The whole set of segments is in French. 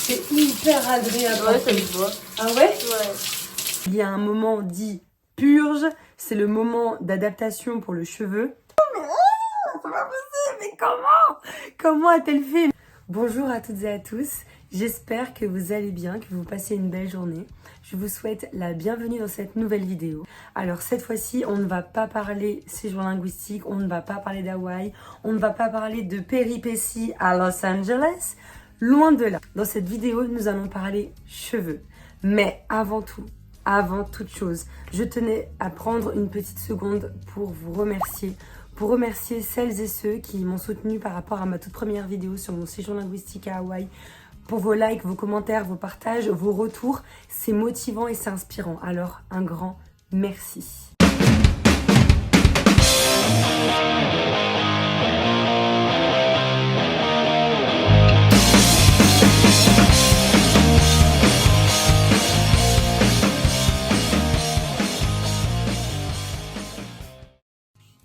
C'est hyper agréable. Ouais, ça se voit. Ah ouais? Ouais. Il y a un moment dit purge, c'est le moment d'adaptation pour le cheveu. C'est pas possible, mais comment a-t-elle fait? Bonjour à toutes et à tous, j'espère que vous allez bien, que vous passez une belle journée. Je vous souhaite la bienvenue dans cette nouvelle vidéo. Alors cette fois-ci, on ne va pas parler séjour linguistique, on ne va pas parler d'Hawaï, on ne va pas parler de péripéties à Los Angeles. Loin de là. Dans cette vidéo, nous allons parler cheveux. Mais avant toute chose, je tenais à prendre une petite seconde pour vous remercier. Pour remercier celles et ceux qui m'ont soutenu par rapport à ma toute première vidéo sur mon séjour linguistique à Hawaï. Pour vos likes, vos commentaires, vos partages, vos retours, c'est motivant et c'est inspirant. Alors, un grand merci.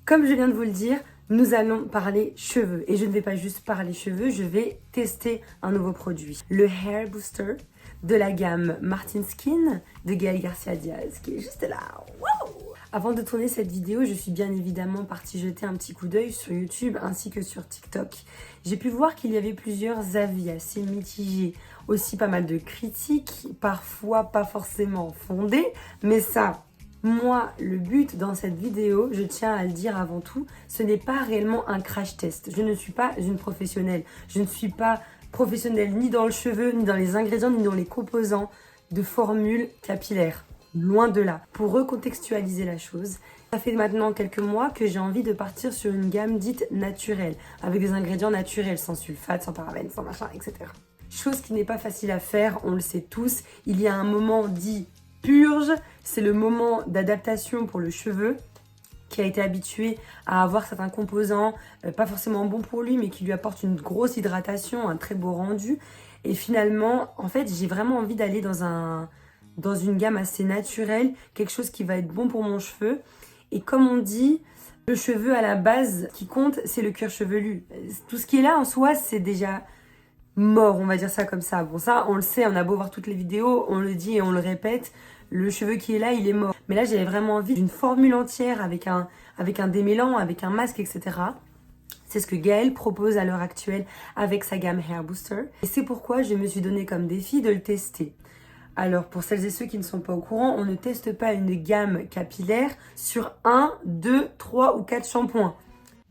Comme je viens de vous le dire, nous allons parler cheveux. Et je ne vais pas juste parler cheveux, je vais tester un nouveau produit. Le Hair Booster de la gamme Martin Skin de Gaël Garcia Diaz, qui est juste là. Wow! Avant de tourner cette vidéo, je suis bien évidemment partie jeter un petit coup d'œil sur YouTube ainsi que sur TikTok. J'ai pu voir qu'il y avait plusieurs avis assez mitigés, aussi pas mal de critiques, parfois pas forcément fondées, mais ça... Moi, le but dans cette vidéo, je tiens à le dire avant tout, ce n'est pas réellement un crash test. Je ne suis pas une professionnelle. Je ne suis pas professionnelle ni dans le cheveu, ni dans les ingrédients, ni dans les composants de formules capillaires. Loin de là. Pour recontextualiser la chose, ça fait maintenant quelques mois que j'ai envie de partir sur une gamme dite naturelle, avec des ingrédients naturels, sans sulfate, sans parabènes, sans machin, etc. Chose qui n'est pas facile à faire, on le sait tous. Il y a un moment dit purge, c'est le moment d'adaptation pour le cheveu qui a été habitué à avoir certains composants pas forcément bons pour lui mais qui lui apportent une grosse hydratation, un très beau rendu. Et finalement, en fait, j'ai vraiment envie d'aller dans une gamme assez naturelle, quelque chose qui va être bon pour mon cheveu. Et comme on dit, le cheveu à la base qui compte, c'est le cuir chevelu. Tout ce qui est là en soi, c'est déjà mort, on va dire ça comme ça. Bon, ça, on le sait, on a beau voir toutes les vidéos, on le dit et on le répète, le cheveu qui est là, il est mort. Mais là, j'avais vraiment envie d'une formule entière avec un démêlant, avec un masque, etc. C'est ce que Gaël propose à l'heure actuelle avec sa gamme Hair Booster. Et c'est pourquoi je me suis donné comme défi de le tester. Alors, pour celles et ceux qui ne sont pas au courant, on ne teste pas une gamme capillaire sur 1, 2, 3 ou 4 shampoings.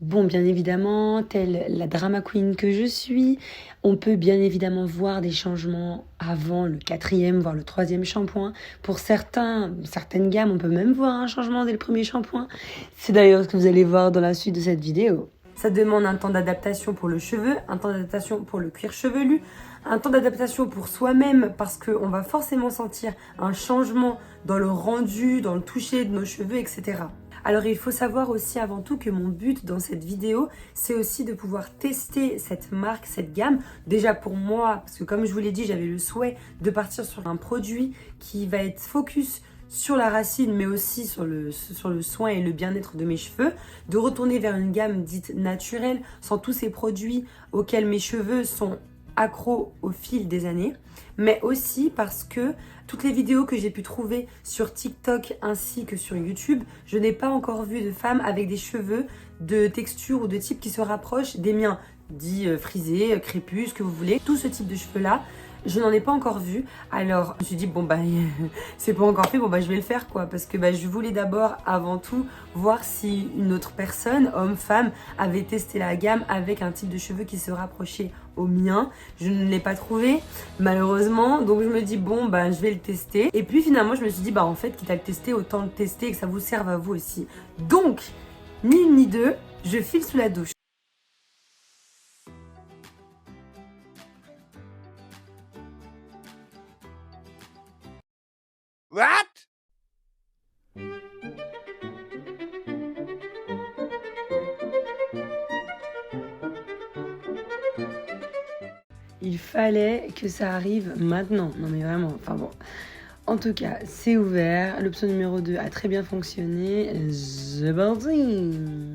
Bon, bien évidemment, telle la drama queen que je suis, on peut bien évidemment voir des changements avant le 4e, voire le 3e shampoing. Pour certaines gammes, on peut même voir un changement dès le premier shampoing. C'est d'ailleurs ce que vous allez voir dans la suite de cette vidéo. Ça demande un temps d'adaptation pour le cheveu, un temps d'adaptation pour le cuir chevelu, un temps d'adaptation pour soi-même parce qu'on va forcément sentir un changement dans le rendu, dans le toucher de nos cheveux, etc. Alors il faut savoir aussi avant tout que mon but dans cette vidéo, c'est aussi de pouvoir tester cette marque, cette gamme. Déjà pour moi, parce que comme je vous l'ai dit, j'avais le souhait de partir sur un produit qui va être focus sur la racine, mais aussi sur le soin et le bien-être de mes cheveux, de retourner vers une gamme dite naturelle, sans tous ces produits auxquels mes cheveux sont accros au fil des années, mais aussi parce que toutes les vidéos que j'ai pu trouver sur TikTok ainsi que sur YouTube, je n'ai pas encore vu de femmes avec des cheveux de texture ou de type qui se rapprochent des miens, dits frisés, crépus, ce que vous voulez. Tout ce type de cheveux-là, je n'en ai pas encore vu. Alors, je me suis dit, bon, bah, c'est pas encore fait, bon, bah, je vais le faire, quoi. Parce que bah, je voulais d'abord, avant tout, voir si une autre personne, homme, femme, avait testé la gamme avec un type de cheveux qui se rapprochait au mien. Je ne l'ai pas trouvé, malheureusement. Donc, je me dis, bon, bah, je vais le tester. Et puis, finalement, je me suis dit, bah, en fait, quitte à le tester, autant le tester et que ça vous serve à vous aussi. Donc, ni une ni deux, je file sous la douche. What? Il fallait que ça arrive maintenant. Non mais vraiment, enfin bon. En tout cas, c'est ouvert. L'option numéro 2 a très bien fonctionné. The building.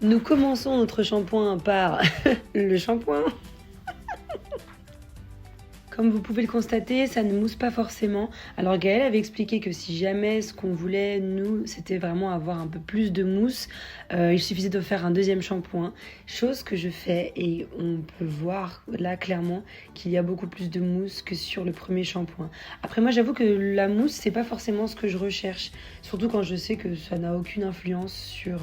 Nous commençons notre shampoing par le shampoing. Comme vous pouvez le constater, ça ne mousse pas forcément. Alors Gaëlle avait expliqué que si jamais ce qu'on voulait, nous, c'était vraiment avoir un peu plus de mousse, il suffisait de faire un deuxième shampoing. Chose que je fais et on peut voir là clairement qu'il y a beaucoup plus de mousse que sur le premier shampoing. Après moi j'avoue que la mousse, c'est pas forcément ce que je recherche. Surtout quand je sais que ça n'a aucune influence sur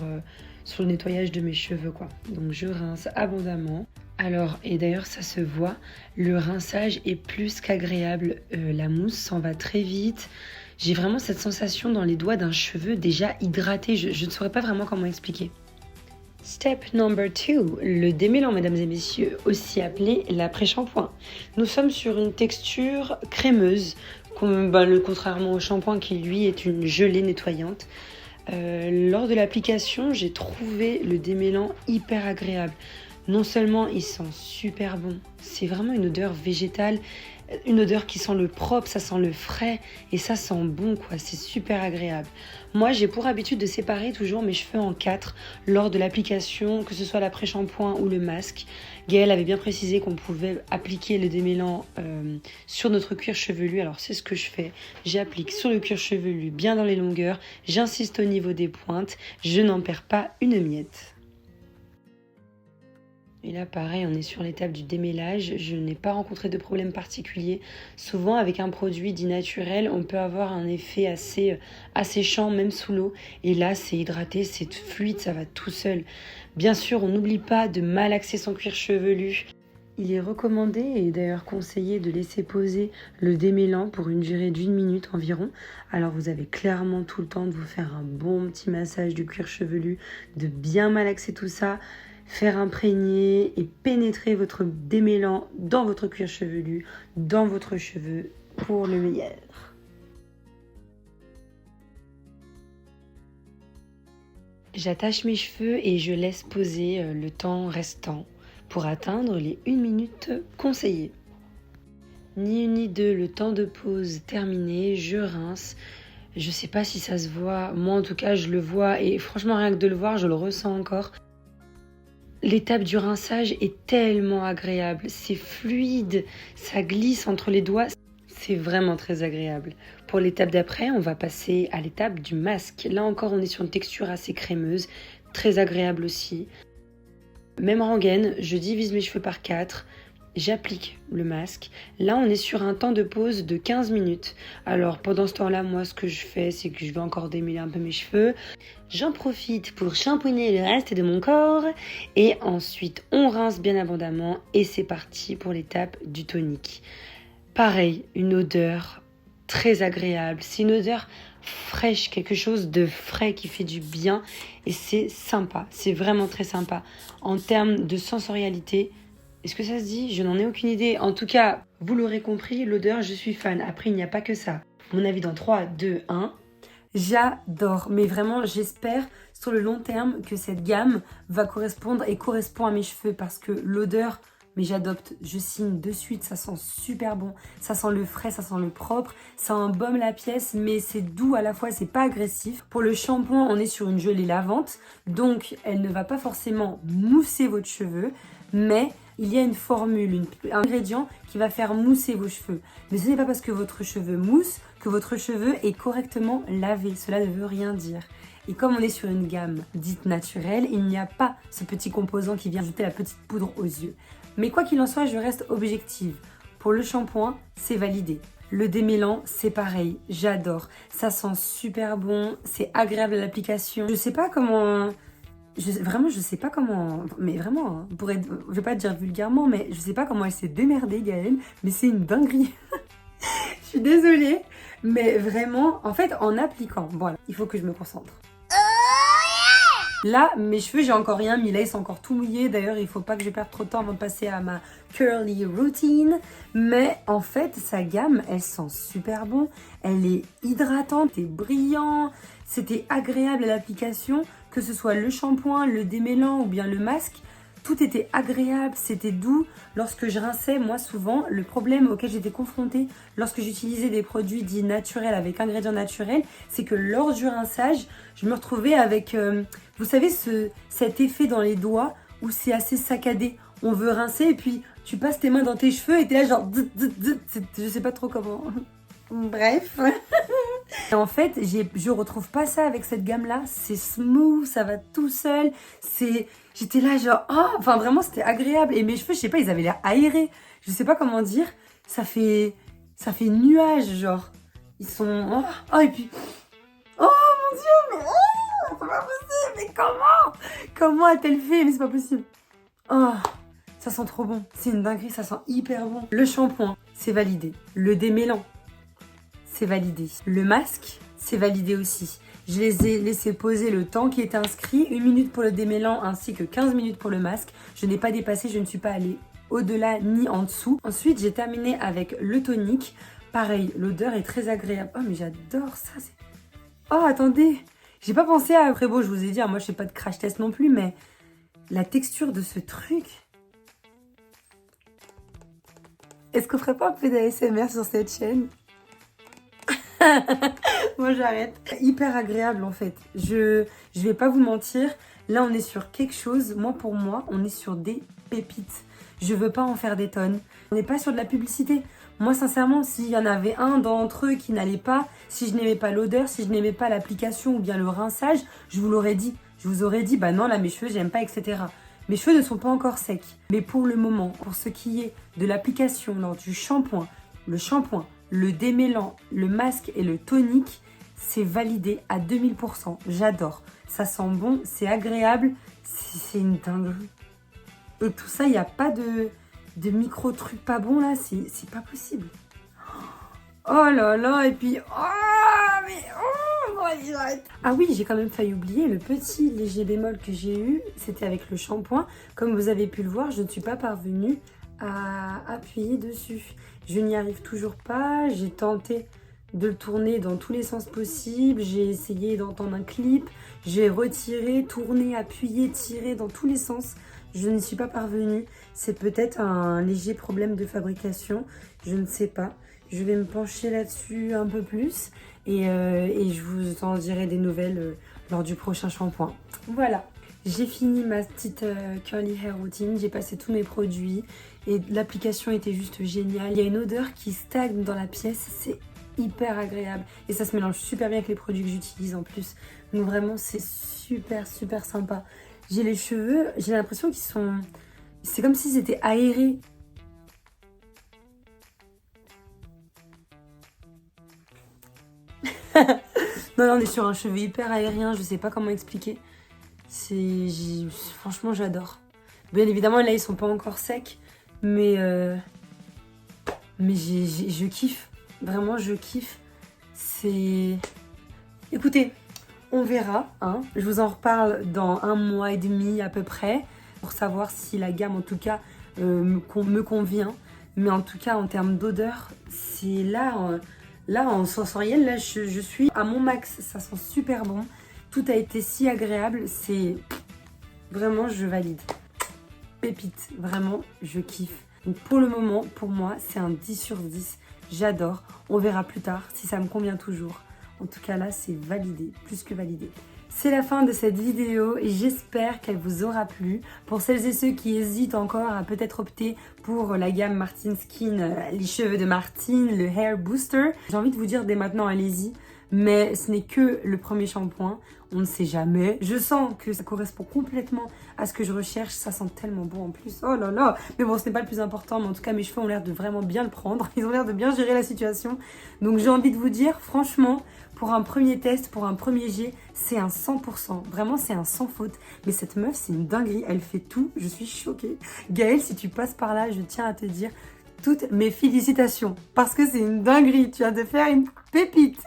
le nettoyage de mes cheveux, quoi. Donc je rince abondamment. Alors, et d'ailleurs ça se voit, le rinçage est plus qu'agréable, la mousse s'en va très vite. J'ai vraiment cette sensation dans les doigts d'un cheveu déjà hydraté, je ne saurais pas vraiment comment expliquer. Step number 2, le démêlant, mesdames et messieurs, aussi appelé l'après-shampoing. Nous sommes sur une texture crémeuse, contrairement au shampoing qui lui est une gelée nettoyante. Lors de l'application, j'ai trouvé le démêlant hyper agréable. Non seulement il sent super bon, c'est vraiment une odeur végétale, une odeur qui sent le propre, ça sent le frais et ça sent bon quoi, c'est super agréable. Moi j'ai pour habitude de séparer toujours mes cheveux en 4 lors de l'application, que ce soit l'après-shampoing ou le masque. Gaëlle avait bien précisé qu'on pouvait appliquer le démêlant sur notre cuir chevelu, alors c'est ce que je fais. J'applique sur le cuir chevelu bien dans les longueurs, j'insiste au niveau des pointes, je n'en perds pas une miette. Et là, pareil, on est sur l'étape du démêlage. Je n'ai pas rencontré de problème particulier. Souvent, avec un produit dit naturel, on peut avoir un effet assez asséchant, même sous l'eau. Et là, c'est hydraté, c'est fluide, ça va tout seul. Bien sûr, on n'oublie pas de malaxer son cuir chevelu. Il est recommandé et d'ailleurs conseillé de laisser poser le démêlant pour une durée d'1 minute environ. Alors vous avez clairement tout le temps de vous faire un bon petit massage du cuir chevelu, de bien malaxer tout ça, faire imprégner et pénétrer votre démêlant dans votre cuir chevelu, dans votre cheveu pour le meilleur. J'attache mes cheveux et je laisse poser le temps restant pour atteindre les 1 minute conseillées. Ni une ni deux, le temps de pause terminé, je rince. Je sais pas si ça se voit, moi en tout cas je le vois et franchement rien que de le voir, je le ressens encore. L'étape du rinçage est tellement agréable, c'est fluide, ça glisse entre les doigts, c'est vraiment très agréable. Pour l'étape d'après, on va passer à l'étape du masque. Là encore, on est sur une texture assez crémeuse, très agréable aussi. Même rengaine, je divise mes cheveux par 4, j'applique le masque. Là, on est sur un temps de pause de 15 minutes. Alors, pendant ce temps-là, moi, ce que je fais, c'est que je vais encore démêler un peu mes cheveux. J'en profite pour shampooiner le reste de mon corps. Et ensuite, on rince bien abondamment. Et c'est parti pour l'étape du tonique. Pareil, une odeur très agréable. C'est une odeur fraîche, quelque chose de frais qui fait du bien. Et c'est sympa, c'est vraiment très sympa. En termes de sensorialité, est-ce que ça se dit? Je n'en ai aucune idée. En tout cas, vous l'aurez compris, l'odeur, je suis fan. Après, il n'y a pas que ça. Mon avis dans 3, 2, 1. J'adore, mais vraiment, j'espère sur le long terme que cette gamme va correspondre et correspond à mes cheveux parce que l'odeur, mais j'adopte, je signe de suite, ça sent super bon, ça sent le frais, ça sent le propre, ça embaume la pièce, mais c'est doux à la fois, c'est pas agressif. Pour le shampoing, on est sur une gelée lavante, donc elle ne va pas forcément mousser votre cheveux, mais il y a une formule, un ingrédient qui va faire mousser vos cheveux. Mais ce n'est pas parce que votre cheveu mousse que votre cheveu est correctement lavé, cela ne veut rien dire. Et comme on est sur une gamme dite naturelle, il n'y a pas ce petit composant qui vient ajouter la petite poudre aux yeux. Mais quoi qu'il en soit, je reste objective. Pour le shampoing, c'est validé. Le démêlant, c'est pareil, j'adore. Ça sent super bon, c'est agréable à l'application. Je sais pas comment... je sais pas comment... Mais vraiment, hein, je vais pas dire vulgairement, mais je sais pas comment elle s'est démerdée, Gaëlle, mais c'est une dinguerie. Je suis désolée, mais vraiment, en fait, en appliquant, voilà, il faut que je me concentre. Là, mes cheveux, j'ai encore rien mis. Là, ils sont encore tout mouillés. D'ailleurs, il faut pas que je perde trop de temps avant de passer à ma curly routine. Mais en fait, sa gamme, elle sent super bon. Elle est hydratante, c'est brillant. C'était agréable à l'application. Que ce soit le shampoing, le démêlant ou bien le masque. Tout était agréable, c'était doux. Lorsque je rinçais, moi souvent, le problème auquel j'étais confrontée lorsque j'utilisais des produits dits naturels avec ingrédients naturels, c'est que lors du rinçage, je me retrouvais avec, vous savez, cet effet dans les doigts où c'est assez saccadé. On veut rincer et puis tu passes tes mains dans tes cheveux et t'es là genre... Je sais pas trop comment. Bref. Et en fait, je retrouve pas ça avec cette gamme-là. C'est smooth, ça va tout seul. J'étais là genre... Oh, enfin vraiment, c'était agréable. Et mes cheveux, je sais pas, ils avaient l'air aérés. Je sais pas comment dire. Ça fait nuage, genre. Ils sont... Oh, et puis... Oh mon Dieu, mais... Oh, c'est pas possible, mais comment? Comment a-t-elle fait? Mais c'est pas possible. Oh, ça sent trop bon. C'est une dinguerie, ça sent hyper bon. Le shampoing, c'est validé. Le démêlant, c'est validé. Le masque, c'est validé aussi. Je les ai laissés poser le temps qui était inscrit. 1 minute pour le démêlant ainsi que 15 minutes pour le masque. Je n'ai pas dépassé, je ne suis pas allée au-delà ni en dessous. Ensuite, j'ai terminé avec le tonique. Pareil, l'odeur est très agréable. Oh, mais j'adore ça. Oh, attendez. J'ai pas pensé à... Après, bon, je vous ai dit, moi, je fais pas de crash test non plus, mais la texture de ce truc... Est-ce qu'on ferait pas un peu d'ASMR sur cette chaîne? Moi, j'arrête. Hyper agréable, en fait. Je vais pas vous mentir. Là, on est sur quelque chose. Moi, pour moi, on est sur des pépites. Je veux pas en faire des tonnes. On n'est pas sur de la publicité. Moi, sincèrement, s'il y en avait un d'entre eux qui n'allait pas, si je n'aimais pas l'odeur, si je n'aimais pas l'application ou bien le rinçage, je vous l'aurais dit. Je vous aurais dit, bah non, là, mes cheveux, j'aime pas, etc. Mes cheveux ne sont pas encore secs. Mais pour le moment, pour ce qui est de l'application, lors du shampoing, le démêlant, le masque et le tonique, c'est validé à 2000%. J'adore. Ça sent bon, c'est agréable, c'est une dinguerie. Et tout ça, il n'y a pas de micro-trucs pas bons là, c'est pas possible. Oh là là, et puis... Oh, mais... Oh, ah oui, j'ai quand même failli oublier le petit léger bémol que j'ai eu, c'était avec le shampoing. Comme vous avez pu le voir, je ne suis pas parvenue à appuyer dessus. Je n'y arrive toujours pas, j'ai tenté de le tourner dans tous les sens possibles, j'ai essayé d'entendre un clip, j'ai retiré, tourné, appuyé, tiré dans tous les sens. Je n'y suis pas parvenue. C'est peut-être un léger problème de fabrication, je ne sais pas. Je vais me pencher là-dessus un peu plus et je vous en dirai des nouvelles lors du prochain shampoing. Voilà, j'ai fini ma petite curly hair routine, j'ai passé tous mes produits et l'application était juste géniale. Il y a une odeur qui stagne dans la pièce, c'est hyper agréable et ça se mélange super bien avec les produits que j'utilise en plus. Donc vraiment, c'est super sympa. J'ai les cheveux, j'ai l'impression qu'ils sont... C'est comme s'ils étaient aérés. Non, on est sur un cheveu hyper aérien, je sais pas comment expliquer. Franchement, j'adore. Bien évidemment, là, ils sont pas encore secs, mais je kiffe. Vraiment, je kiffe. Écoutez, on verra, hein. Je vous en reparle dans 1 mois et demi à peu près, pour savoir si la gamme, en tout cas, me convient. Mais en tout cas, en termes d'odeur, c'est là... Là, en sensoriel, là, je suis à mon max. Ça sent super bon. Tout a été si agréable. C'est... Vraiment, je valide. Pépite. Vraiment, je kiffe. Donc, pour le moment, pour moi, c'est un 10 sur 10. J'adore. On verra plus tard si ça me convient toujours. En tout cas, là, c'est validé. Plus que validé. C'est la fin de cette vidéo et j'espère qu'elle vous aura plu. Pour celles et ceux qui hésitent encore à peut-être opter pour la gamme Martin Skin, les cheveux de Martine, le Hair Booster, j'ai envie de vous dire dès maintenant, allez-y. Mais ce n'est que le premier shampoing, on ne sait jamais. Je sens que ça correspond complètement à ce que je recherche, ça sent tellement bon en plus, oh là là. Mais bon, ce n'est pas le plus important, mais en tout cas mes cheveux ont l'air de vraiment bien le prendre, ils ont l'air de bien gérer la situation. Donc j'ai envie de vous dire, franchement, pour un premier test, pour un premier jet, c'est un 100%, vraiment c'est un sans faute. Mais cette meuf, c'est une dinguerie, elle fait tout, je suis choquée. Gaëlle, si tu passes par là, je tiens à te dire toutes mes félicitations, parce que c'est une dinguerie, tu as de faire une pépite.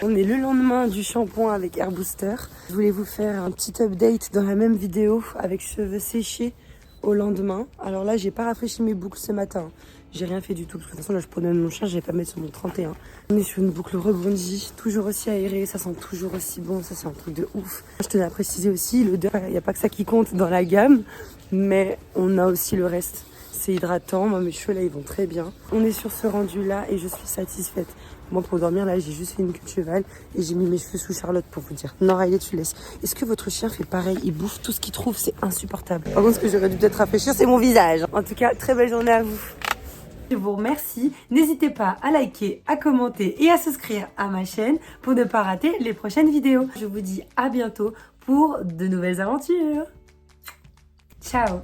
On est le lendemain du shampoing avec Hair Booster. Je voulais vous faire un petit update dans la même vidéo avec cheveux séchés au lendemain. Alors là, j'ai pas rafraîchi mes boucles ce matin. J'ai rien fait du tout, parce que de toute façon, là, je prenais mon chien, je vais pas mettre sur mon 31. On est sur une boucle rebondie, toujours aussi aérée, ça sent toujours aussi bon, ça c'est un truc de ouf. Je tenais à préciser aussi, l'odeur, il n'y a pas que ça qui compte dans la gamme, mais on a aussi le reste. c'est hydratant. Moi, mes cheveux là, ils vont très bien. On est sur ce rendu là et je suis satisfaite. Moi, pour dormir là, j'ai juste fait une queue de cheval et j'ai mis mes cheveux sous Charlotte pour vous dire. Non, Riley, tu laisses. Est-ce que votre chien fait pareil? Il bouffe tout ce qu'il trouve, c'est insupportable. Par contre, ce que j'aurais dû peut-être rafraîchir, c'est mon visage. En tout cas, très belle journée à vous. Je vous remercie. N'hésitez pas à liker, à commenter et à souscrire à ma chaîne pour ne pas rater les prochaines vidéos. Je vous dis à bientôt pour de nouvelles aventures. Ciao!